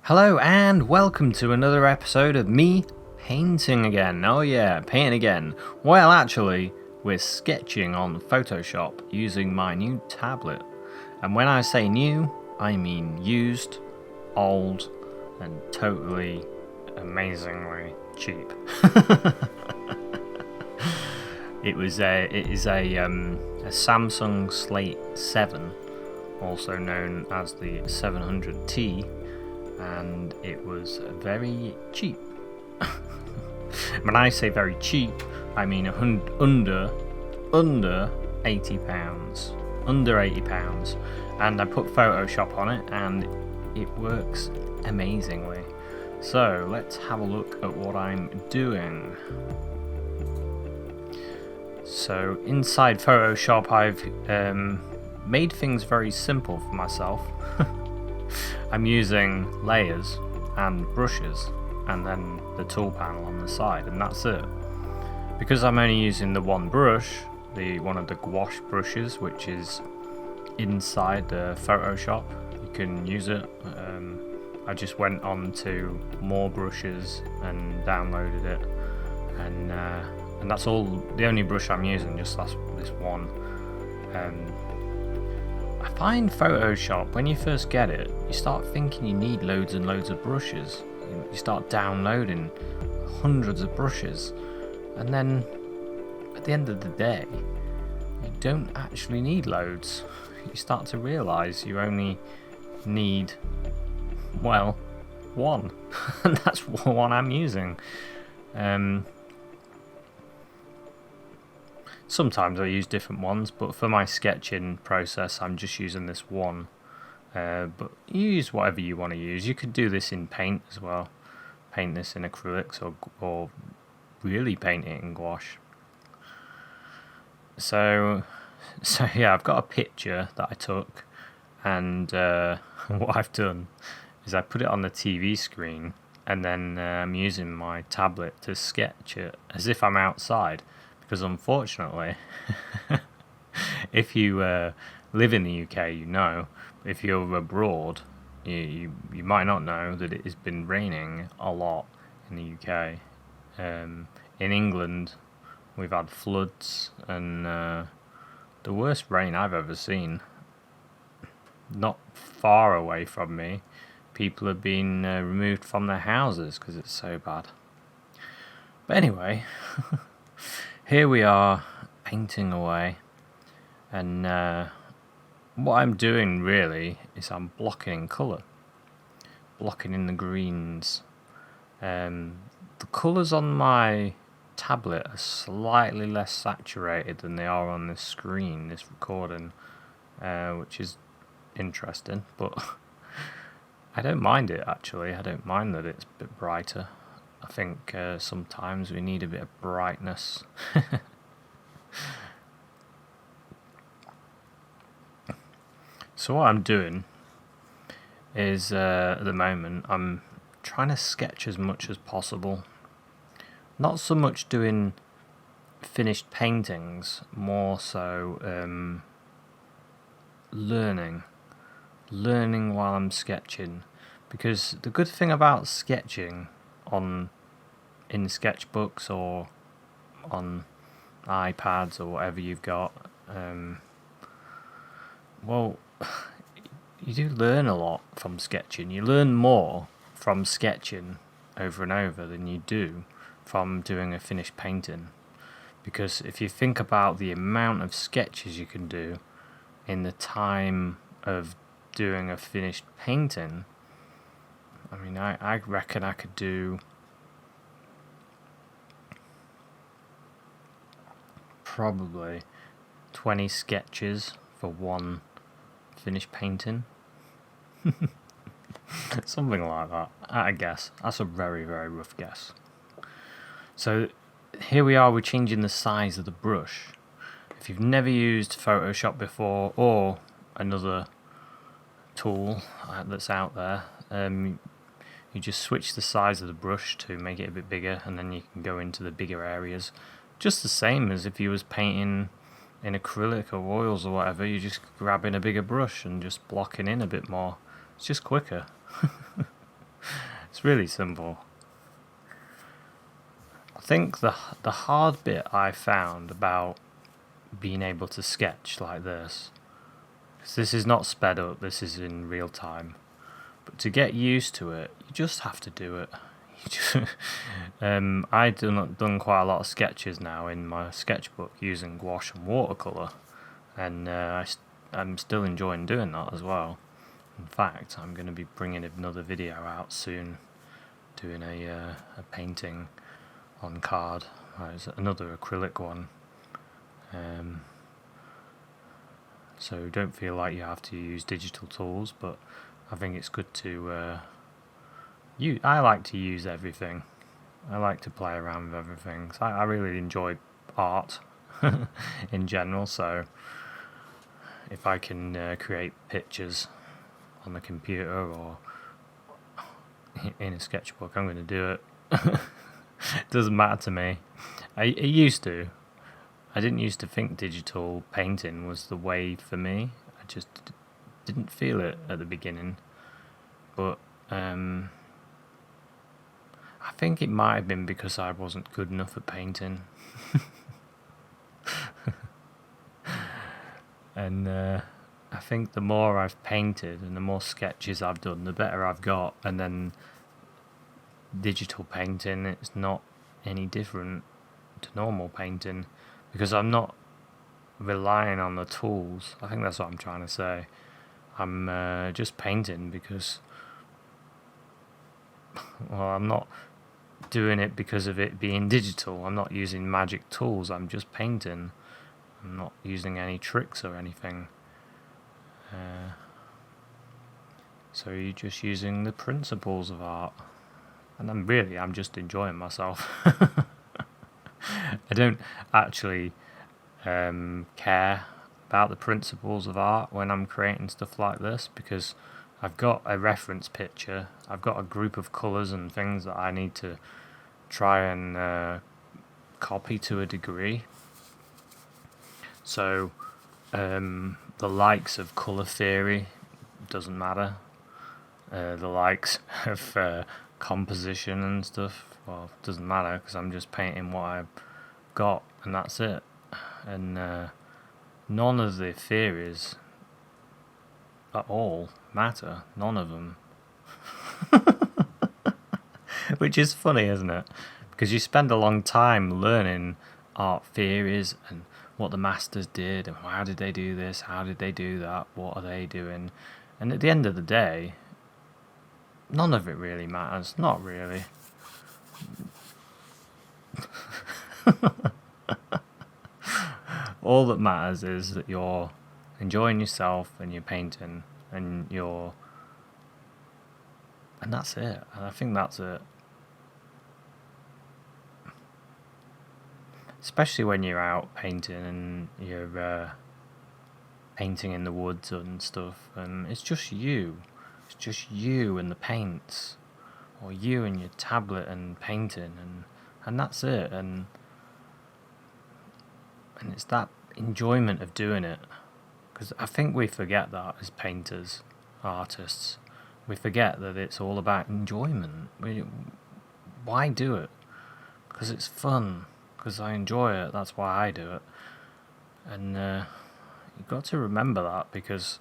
Hello and welcome to another episode of me painting again. Oh yeah, painting again. Well, actually, we're sketching on Photoshop using my new tablet. And when I say new, I mean used, old, and totally amazingly cheap. It is a Samsung Slate 7, also known as the 700T. And it was very cheap. When I say very cheap, I mean under £80, under £80, and I put Photoshop on it, and it works amazingly. So let's have a look at what I'm doing. So inside Photoshop, I've made things very simple for myself. I'm using layers and brushes and then the tool panel on the side, and that's it. Because I'm only using the one brush, one of the gouache brushes, which is inside the Photoshop, you can use it. I just went on to more brushes and downloaded it, and that's all. The only brush I'm using, just this one. I find Photoshop, when you first get it, you start thinking you need loads and loads of brushes. You start downloading hundreds of brushes, and then at the end of the day, you don't actually need loads. You start to realise you only need, well, one, and that's one I'm using. Sometimes I use different ones, but for my sketching process, I'm just using this one. But you use whatever you want to use. You could do this in paint as well. Paint this in acrylics, or really paint it in gouache. So yeah, I've got a picture that I took, and what I've done is I put it on the TV screen, and then I'm using my tablet to sketch it as if I'm outside. Because unfortunately, if you live in the UK, you know. If you're abroad, you might not know that it has been raining a lot in the UK. In England, we've had floods and the worst rain I've ever seen. Not far away from me, people have been removed from their houses because it's so bad. But anyway... Here we are, painting away, and what I'm doing really is I'm blocking in colour, blocking in the greens. The colours on my tablet are slightly less saturated than they are on this screen, this recording, which is interesting, but I don't mind it actually. I don't mind that it's a bit brighter. I think sometimes we need a bit of brightness. So what I'm doing is, at the moment, I'm trying to sketch as much as possible. Not so much doing finished paintings, more so learning while I'm sketching. Because the good thing about sketching in sketchbooks or on iPads or whatever you've got, well, you do learn a lot from sketching. You learn more from sketching over and over than you do from doing a finished painting. Because if you think about the amount of sketches you can do in the time of doing a finished painting, I mean, I reckon I could do probably 20 sketches for one finished painting. Something like that, I guess. That's a very, very rough guess. So here we are, we're changing the size of the brush. If you've never used Photoshop before, or another tool that's out there, you just switch the size of the brush to make it a bit bigger, and then you can go into the bigger areas. Just the same as if you was painting in acrylic or oils or whatever, you're just grabbing a bigger brush and just blocking in a bit more. It's just quicker. It's really simple. I think the hard bit I found about being able to sketch like this, 'cause this is not sped up, this is in real time, but to get used to it, you just have to do it. I've done quite a lot of sketches now in my sketchbook using gouache and watercolour, and I'm still enjoying doing that as well. In fact, I'm going to be bringing another video out soon, doing a painting on card. It's another acrylic one. So don't feel like you have to use digital tools, but I think it's good to I like to use everything. I like to play around with everything. So I really enjoy art in general, so if I can create pictures on the computer or in a sketchbook, I'm going to do it. It doesn't matter to me. I used to. I didn't used to think digital painting was the way for me. I just didn't feel it at the beginning. But I think it might have been because I wasn't good enough at painting. And I think the more I've painted and the more sketches I've done, the better I've got. And then digital painting, it's not any different to normal painting because I'm not relying on the tools. I think that's what I'm trying to say. I'm just painting because, well, I'm not doing it because of it being digital. I'm not using magic tools. I'm just painting. I'm not using any tricks or anything. So you're just using the principles of art. And I'm just enjoying myself. I don't actually care about the principles of art when I'm creating stuff like this because I've got a reference picture. I've got a group of colours and things that I need to try and copy to a degree. So the likes of colour theory doesn't matter. The likes of composition and stuff, well, it doesn't matter because I'm just painting what I've got and that's it. And none of the theories at all matter. None of them. Which is funny, isn't it? Because you spend a long time learning art theories and what the masters did and how did they do this, how did they do that, what are they doing, and at the end of the day, none of it really matters. Not really. All that matters is that you're enjoying yourself and you're painting and that's it. And I think that's it. Especially when you're out painting and you're painting in the woods and stuff, and it's just you. It's just you and the paints, or you and your tablet and painting, and that's it. And it's that enjoyment of doing it, because I think we forget that as painters, artists. We forget that it's all about enjoyment. Why do it? Because it's fun. Because I enjoy it. That's why I do it. And you've got to remember that, because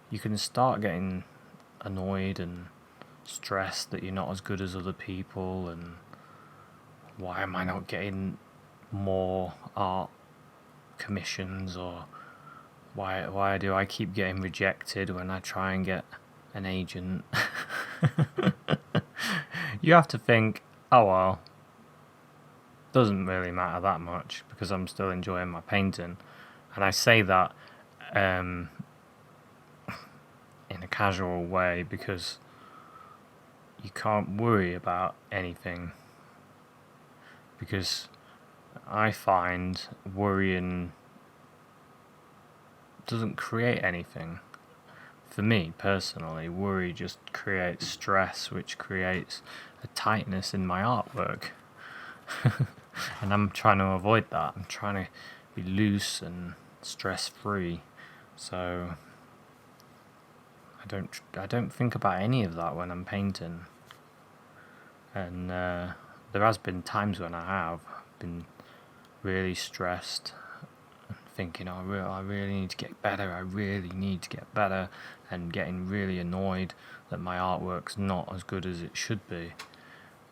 you can start getting annoyed and stressed that you're not as good as other people, and why am I not getting more art commissions, or why do I keep getting rejected when I try and get an agent? You have to think, oh well, doesn't really matter that much because I'm still enjoying my painting. And I say that in a casual way because you can't worry about anything, because I find worrying doesn't create anything. For me personally, worry just creates stress, which creates a tightness in my artwork. And I'm trying to avoid that. I'm trying to be loose and stress free. So I don't think about any of that when I'm painting. and there has been times when I have been really stressed, thinking I really need to get better, I really need to get better, and getting really annoyed that my artwork's not as good as it should be,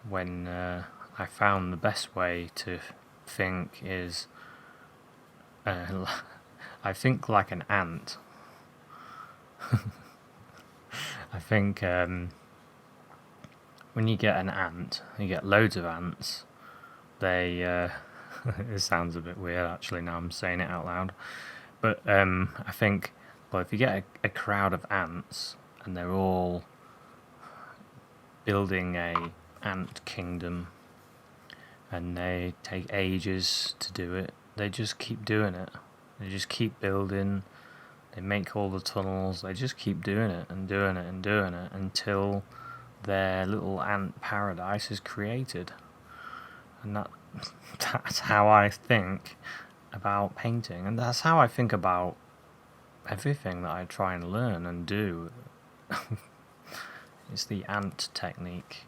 when I found the best way to think is I think like an ant. I think when you get an ant, you get loads of ants. They it sounds a bit weird actually now I'm saying it out loud, but I think, well, if you get a crowd of ants and they're all building a ant kingdom and they take ages to do it, they just keep doing it. They just keep building. They make all the tunnels. They just keep doing it and doing it and doing it until their little ant paradise is created. And that's how I think about painting, and that's how I think about everything that I try and learn and do. It's the ant technique.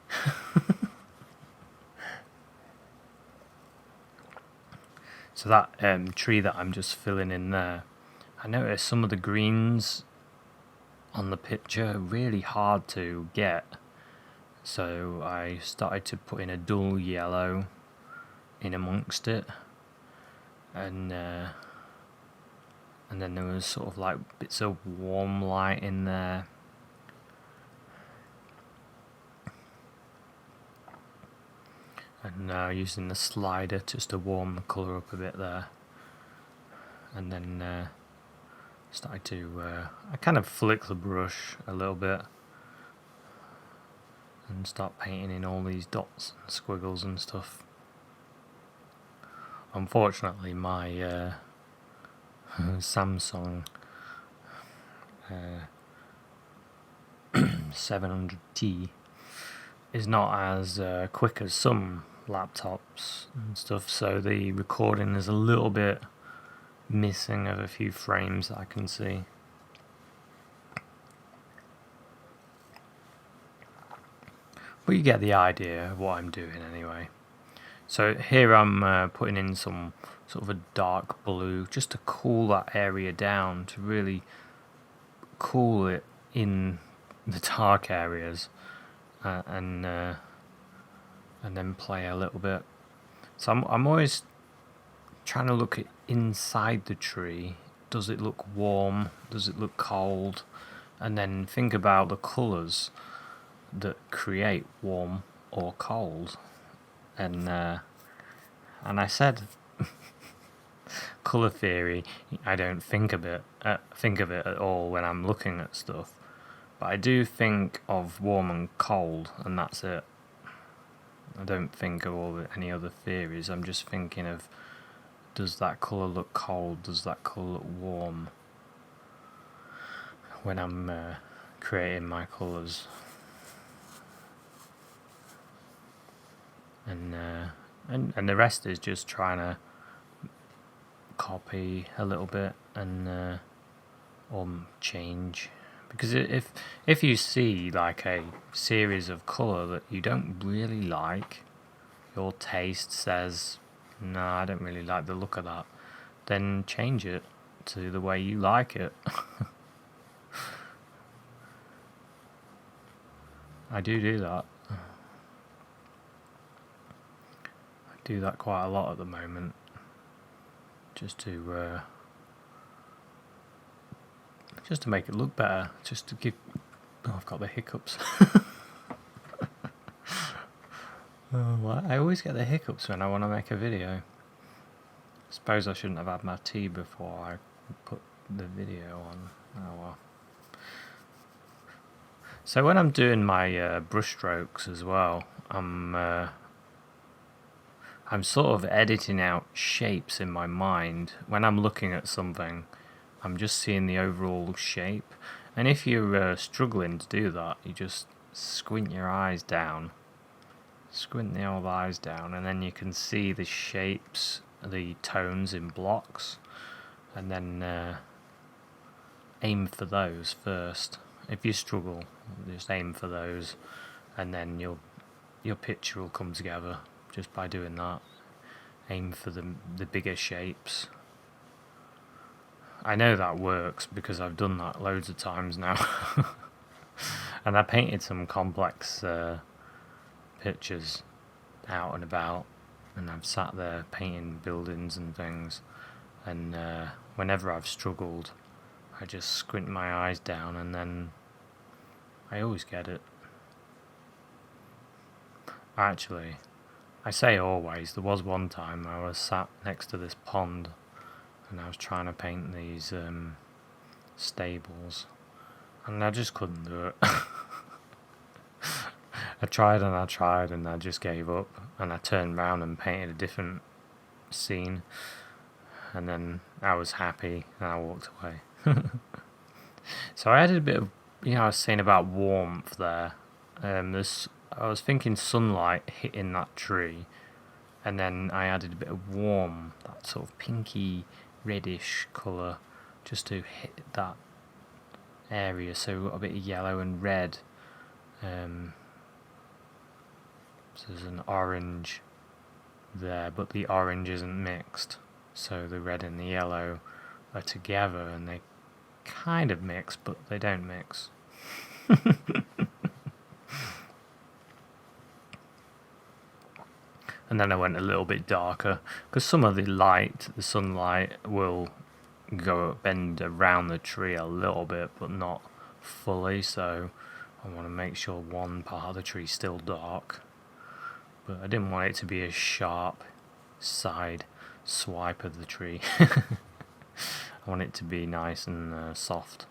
So that tree that I'm just filling in there, I noticed some of the greens on the picture are really hard to get. So I started to put in a dull yellow in amongst it, and then there was sort of like bits of warm light in there. And using the slider just to warm the colour up a bit there, and then started to I kind of flick the brush a little bit and start painting in all these dots and squiggles and stuff. Unfortunately, my Samsung 700T is not as quick as some laptops and stuff, so the recording is a little bit missing of a few frames that I can see. But you get the idea of what I'm doing anyway. So here I'm putting in some sort of a dark blue just to cool that area down, to really cool it in the dark areas, and then play a little bit. So I'm always trying to look at inside the tree. Does it look warm? Does it look cold? And then think about the colours that create warm or cold. And I said, colour theory, I don't think of it at all when I'm looking at stuff, but I do think of warm and cold, and that's it. I don't think of any other theories. I'm just thinking of, does that colour look cold? Does that colour look warm? When I'm creating my colours. And the rest is just trying to copy a little bit and or change. Because if you see like a series of colour that you don't really like, your taste says, no, I don't really like the look of that, then change it to the way you like it. I do that. I do that quite a lot at the moment, just to make it look better, just to give... Oh, I've got the hiccups. Well, I always get the hiccups when I want to make a video. I suppose I shouldn't have had my tea before I put the video on. Oh well. So when I'm doing my brush strokes as well, I'm sort of editing out shapes in my mind. When I'm looking at something, I'm just seeing the overall shape. And if you're struggling to do that, you just squint your eyes down. Squint the old eyes down, and then you can see the shapes, the tones in blocks, and then aim for those first. If you struggle, just aim for those, and then you'll your picture will come together just by doing that. Aim for the bigger shapes. I know that works because I've done that loads of times now. And I painted some complex pictures out and about, and I've sat there painting buildings and things, and whenever I've struggled, I just squint my eyes down and then I always get it. Actually, I say always, there was one time I was sat next to this pond and I was trying to paint these stables, and I just couldn't do it. I tried and I just gave up, and I turned around and painted a different scene, and then I was happy and I walked away. So I added a bit of, I was saying about warmth there. I was thinking sunlight hitting that tree, and then I added a bit of warm, that sort of pinky reddish colour, just to hit that area. So we've got a bit of yellow and red. So there's an orange there, but the orange isn't mixed. So the red and the yellow are together, and they kind of mix, but they don't mix. And then I went a little bit darker, because some of the sunlight will bend around the tree a little bit, but not fully, so I want to make sure one part of the tree is still dark. But I didn't want it to be a sharp side swipe of the tree. I want it to be nice and soft.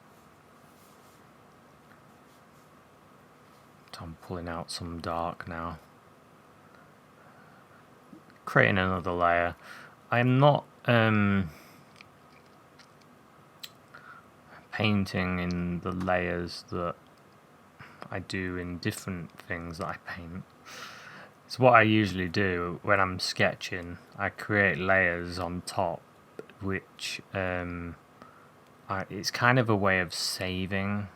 So I'm pulling out some dark now. Creating another layer. I'm not painting in the layers that I do in different things that I paint. So what I usually do when I'm sketching, I create layers on top, which it's kind of a way of saving,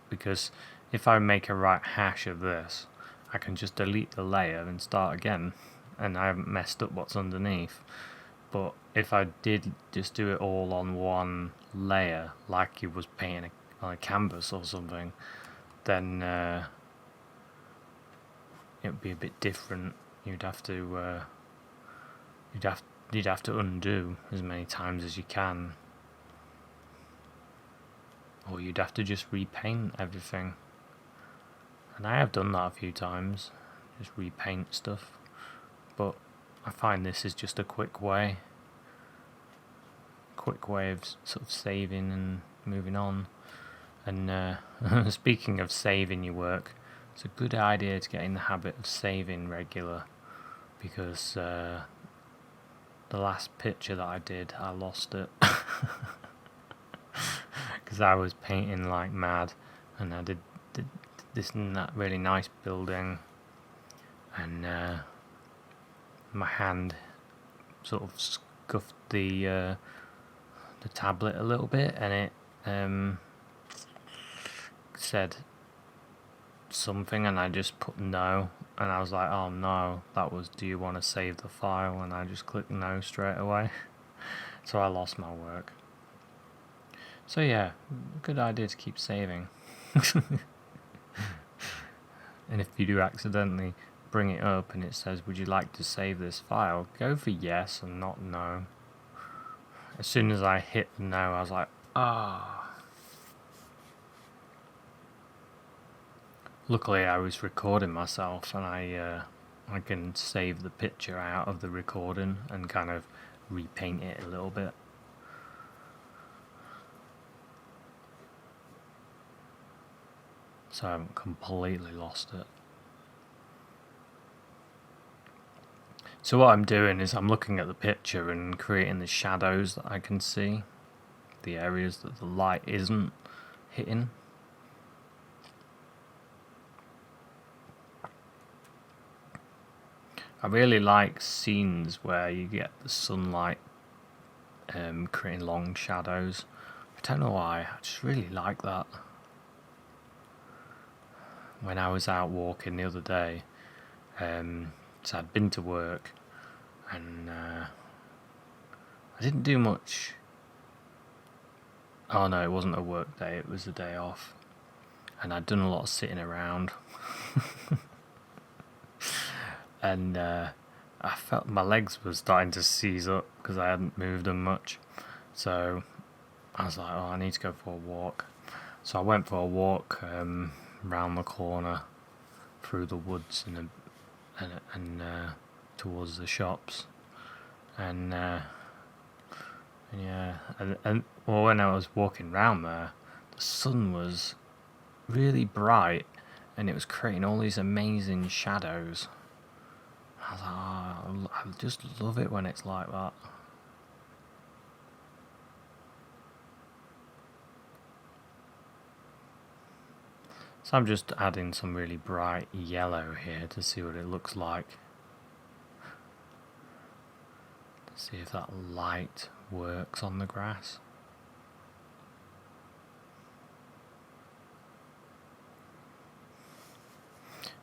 because if I make a right hash of this, I can just delete the layer and start again, and I haven't messed up what's underneath. But if I did just do it all on one layer, like you was painting on a canvas or something, then it would be a bit different. You'd have to undo as many times as you can, or you'd have to just repaint everything. And I have done that a few times, just repaint stuff. But I find this is just a quick way of sort of saving and moving on. And speaking of saving your work, it's a good idea to get in the habit of saving regular, because the last picture that I did, I lost it. Because I was painting like mad, and I did this and that really nice building, and my hand sort of scuffed the tablet a little bit, and it said something, and I just put no, and I was like, oh no, that was, do you want to save the file? And I just clicked no straight away. So I lost my work. So yeah, good idea to keep saving. And if you do accidentally bring it up and it says, would you like to save this file, go for yes and not no. As soon as I hit no, I was like, ah. Luckily I was recording myself, and I can save the picture out of the recording and kind of repaint it a little bit. So I haven't completely lost it. So what I'm doing is I'm looking at the picture and creating the shadows that I can see, the areas that the light isn't hitting. I really like scenes where you get the sunlight creating long shadows. I don't know why, I just really like that. When I was out walking the other day, So I'd been to work, and I didn't do much. Oh no, it wasn't a work day, it was a day off. And I'd done a lot of sitting around. And I felt my legs were starting to seize up because I hadn't moved them much. So I was like, oh, I need to go for a walk. So I went for a walk round the corner through the woods and towards the shops. And yeah, and well, when I was walking round there, the sun was really bright, and it was creating all these amazing shadows. I was like, oh, I just love it when it's like that. So I'm just adding some really bright yellow here to see what it looks like. See if that light works on the grass.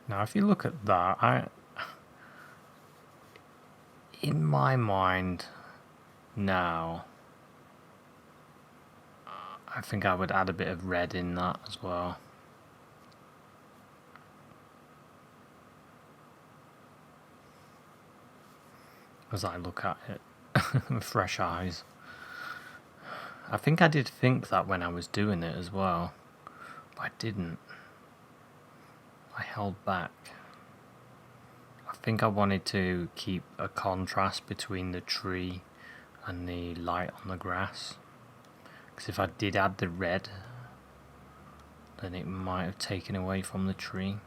Now if you look at that, in my mind now, I think I would add a bit of red in that as well. As I look at it with fresh eyes. I think I did think that when I was doing it as well, but I didn't. I held back. I think I wanted to keep a contrast between the tree and the light on the grass, because if I did add the red, then it might have taken away from the tree.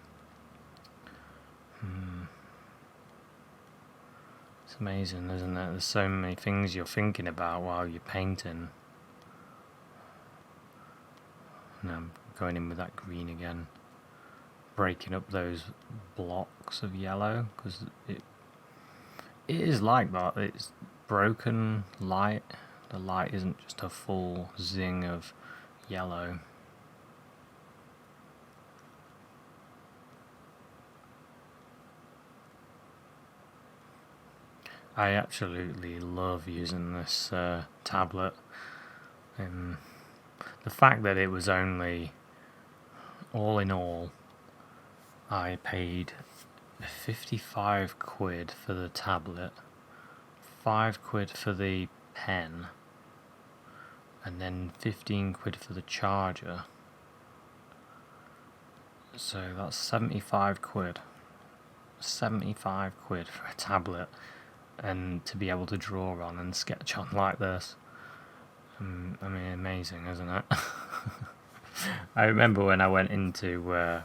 It's amazing, isn't it? There's so many things you're thinking about while you're painting. And I'm going in with that green again, breaking up those blocks of yellow, because it is like that. It's broken light. The light isn't just a full zing of yellow. I absolutely love using this tablet. The fact that it was only, all in all, I paid 55 quid for the tablet, 5 quid for the pen, and then 15 quid for the charger. So that's 75 quid. 75 quid for a tablet, and to be able to draw on and sketch on like this. I mean, amazing, isn't it? I remember when I went into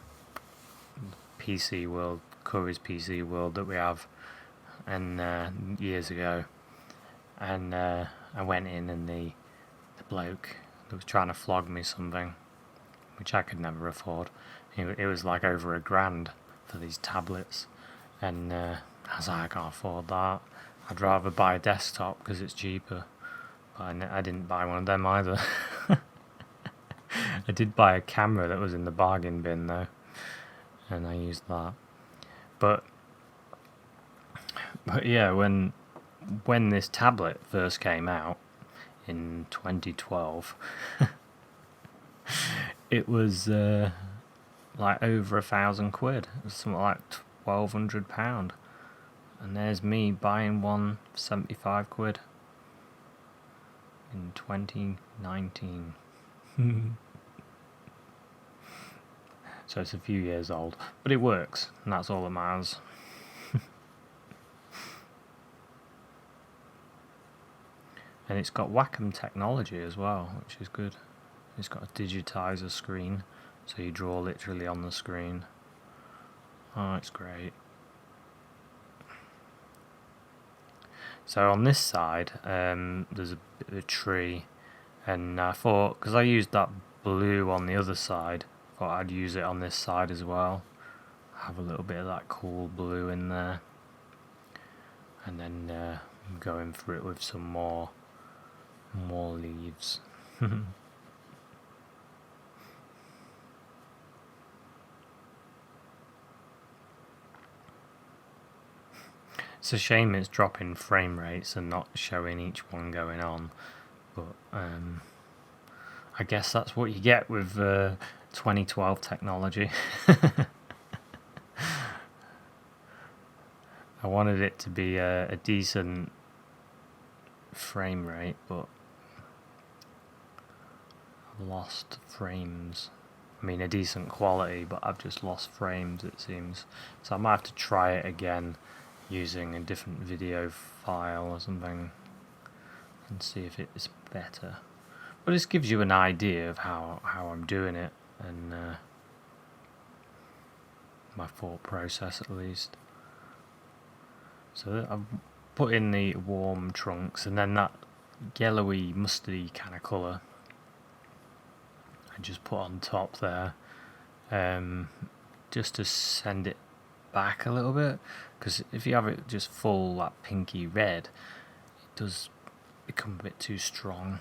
PC World, Curry's PC World that we have, and years ago, and I went in, and the bloke that was trying to flog me something, which I could never afford. It was like over £1,000 for these tablets, and I was like, I can't afford that. I'd rather buy a desktop because it's cheaper. But I didn't buy one of them either. I did buy a camera that was in the bargain bin though, and I used that. But yeah, when this tablet first came out in 2012, it was like over £1,000. It was something like £1,200, and there's me buying one for 75 quid in 2019. So it's a few years old, but it works, and that's all that matters. And it's got wacom technology as well, which is good. It's got a digitizer screen, so you draw literally on the screen. Oh, it's great. So on this side, there's a bit of a tree, and I thought, because I used that blue on the other side, I thought I'd use it on this side as well. Have a little bit of that cool blue in there, and then going for it with some more leaves. It's a shame it's dropping frame rates and not showing each one going on, but I guess that's what you get with 2012 technology. I wanted it to be a decent frame rate, but I've lost frames. I mean, a decent quality, but I've just lost frames, it seems. So I might have to try it again using a different video file or something and see if it's better. But this gives you an idea of how I'm doing it, and my thought process at least. So I've put in the warm trunks, and then that yellowy mustardy kind of colour I just put on top there, just to send it back a little bit, because if you have it just full that pinky red, it does become a bit too strong.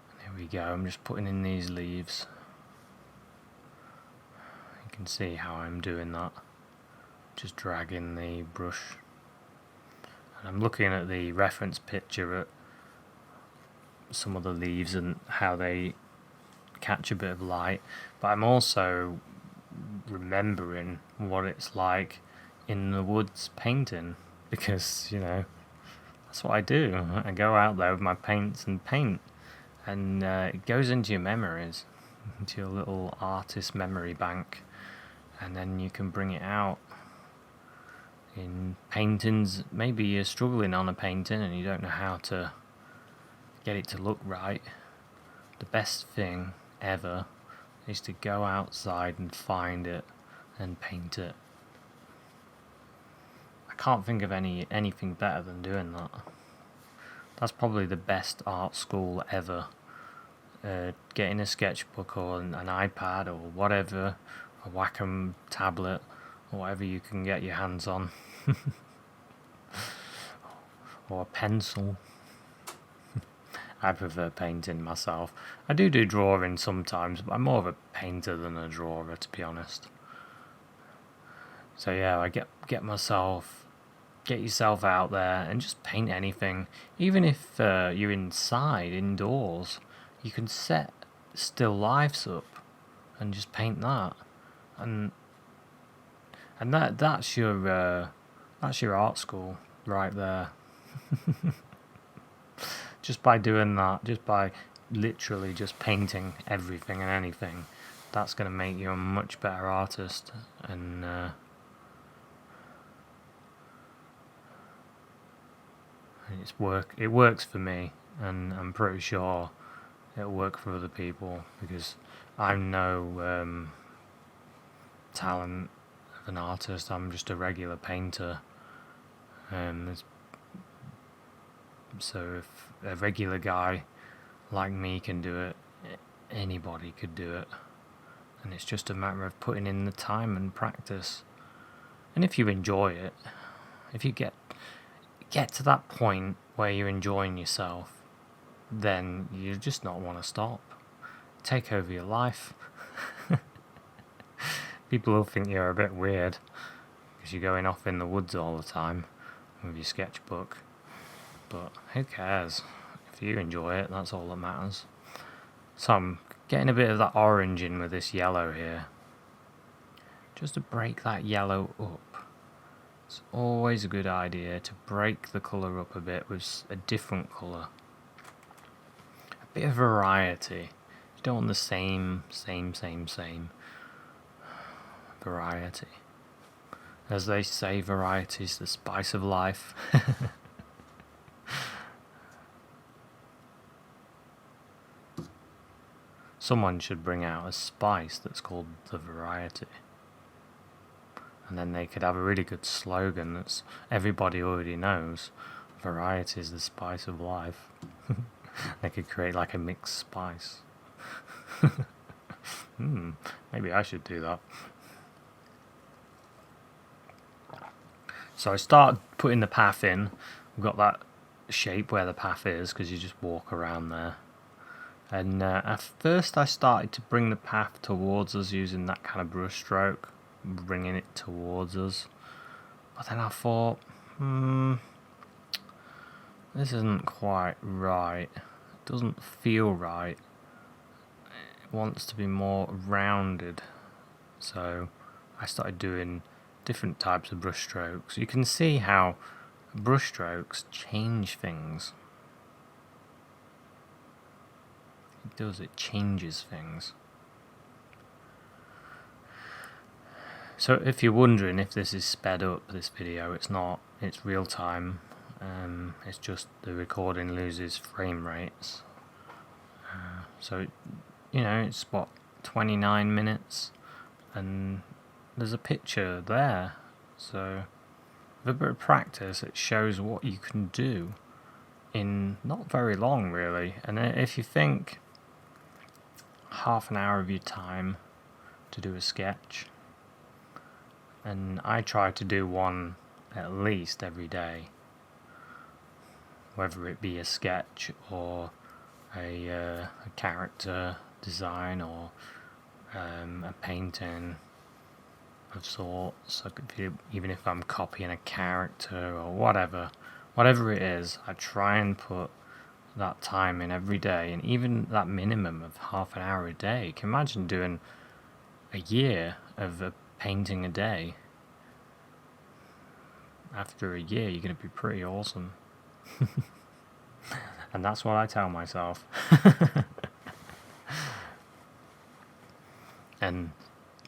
And here we go, I'm just putting in these leaves. You can see how I'm doing that, just dragging the brush, and I'm looking at the reference picture at some of the leaves and how they catch a bit of light, but I'm also remembering what it's like in the woods painting, because that's what I do. I go out there with my paints and paint, and it goes into your memories, into your little artist memory bank, and then you can bring it out in paintings. Maybe you're struggling on a painting and you don't know how to get it to look right. The best thing ever is to go outside and find it and paint it. I can't think of anything better than doing that. That's probably the best art school ever. Getting a sketchbook or an iPad or whatever, a wacom tablet or whatever you can get your hands on, or a pencil. I prefer painting myself. I do drawing sometimes, but I'm more of a painter than a drawer, to be honest. So yeah, I get yourself out there and just paint anything. Even if you're indoors, you can set still lifes up and just paint that, and that's your art school right there. Just by doing that, just by literally just painting everything and anything, that's going to make you a much better artist. And it works for me, and I'm pretty sure it'll work for other people, because I'm no talent of an artist. I'm just a regular painter. So if a regular guy like me can do it, anybody could do it. And it's just a matter of putting in the time and practice. And if you enjoy it, if you get to that point where you're enjoying yourself, then you just not want to stop. Take over your life. People will think you're a bit weird because you're going off in the woods all the time with your sketchbook. But who cares? If you enjoy it, that's all that matters. So I'm getting a bit of that orange in with this yellow here, just to break that yellow up. It's always a good idea to break the colour up a bit with a different colour. A bit of variety. You don't want the same variety. As they say, variety is the spice of life. Someone should bring out a spice that's called the variety. And then they could have a really good slogan that's everybody already knows. Variety is the spice of life. They could create like a mixed spice. Maybe I should do that. So I start putting the path in. We've got that shape where the path is, because you just walk around there. And at first I started to bring the path towards us using that kind of brush stroke, bringing it towards us. But then I thought, this isn't quite right. It doesn't feel right. It wants to be more rounded. So I started doing different types of brush strokes. You can see how brush strokes change things. It does, it changes things. So if you're wondering if this is sped up, this video, it's not. It's real time. It's just the recording loses frame rates. So, it's what, 29 minutes, and there's a picture there. So with a bit of practice, it shows what you can do in not very long, really. And if you think half an hour of your time to do a sketch, and I try to do one at least every day, whether it be a sketch or a character design or a painting of sorts. Even if I'm copying a character or whatever it is, I try and put that time in every day, and even that minimum of half an hour a day. Can you imagine doing a year of painting a day? After a year, you're going to be pretty awesome. And that's what I tell myself. And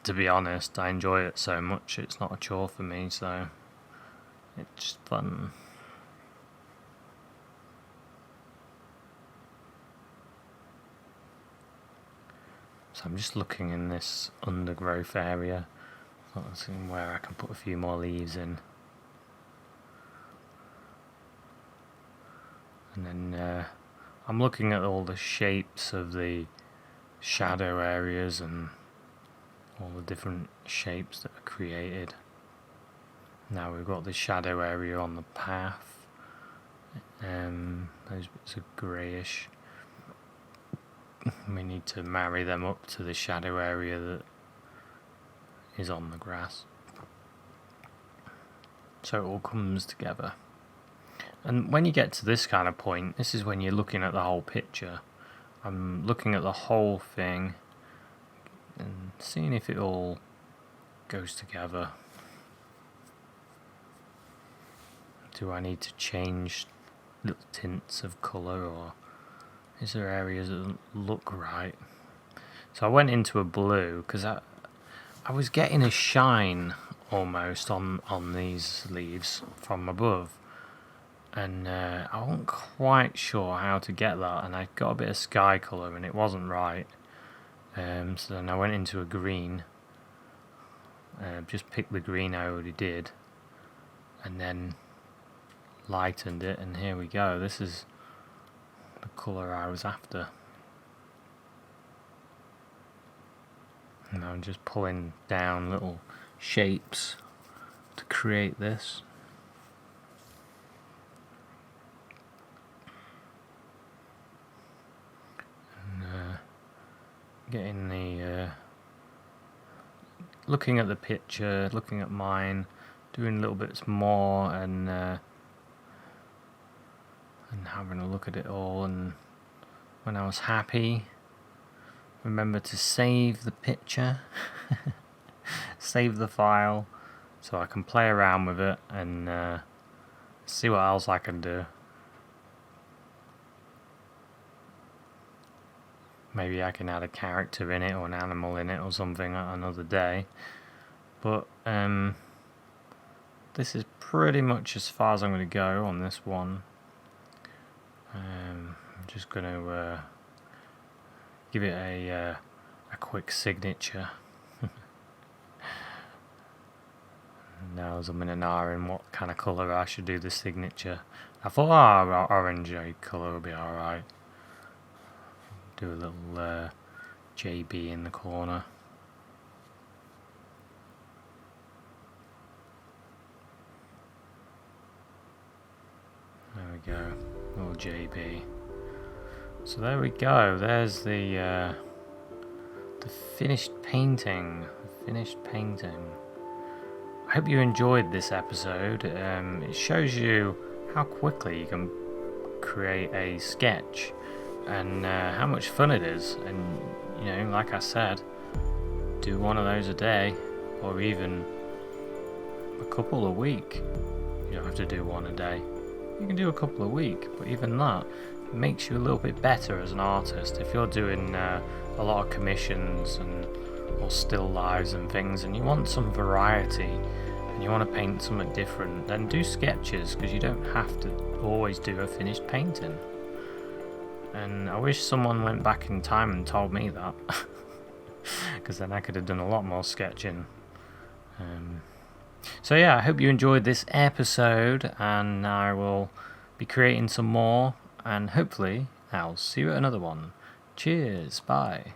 to be honest, I enjoy it so much, it's not a chore for me, so it's just fun. So I'm just looking in this undergrowth area, seeing where I can put a few more leaves in. And then I'm looking at all the shapes of the shadow areas and all the different shapes that are created. Now we've got the shadow area on the path. Those bits are greyish. We need to marry them up to the shadow area that is on the grass. So it all comes together. And when you get to this kind of point, this is when you're looking at the whole picture. I'm looking at the whole thing and seeing if it all goes together. Do I need to change little tints of colour, or is there areas that don't look right? So I went into a blue because I was getting a shine almost on these leaves from above. And I wasn't quite sure how to get that, and I got a bit of sky colour and it wasn't right. So then I went into a green, just picked the green I already did, and then lightened it, and here we go. This is the colour I was after. And I'm just pulling down little shapes to create this. Getting the looking at the picture, looking at mine, doing little bits more, and having a look at it all. And when I was happy, remember to save the picture, save the file, so I can play around with it and see what else I can do. Maybe I can add a character in it or an animal in it or something another day. But this is pretty much as far as I'm going to go on this one. I'm just going to give it a quick signature. Now as I'm in an R in what kind of colour I should do the signature. I thought orange colour would be alright. Do a little JB in the corner. There we go, little JB. So there we go. There's the finished painting. I hope you enjoyed this episode. It shows you how quickly you can create a sketch and how much fun it is. And like I said, do one of those a day, or even a couple a week. You don't have to do one a day. You can do a couple a week, but even that makes you a little bit better as an artist. If you're doing a lot of commissions or still lives and things, and you want some variety and you want to paint something different, then do sketches, because you don't have to always do a finished painting. And I wish someone went back in time and told me that, because then I could have done a lot more sketching. So yeah, I hope you enjoyed this episode, and I will be creating some more, and hopefully I'll see you at another one. Cheers, bye.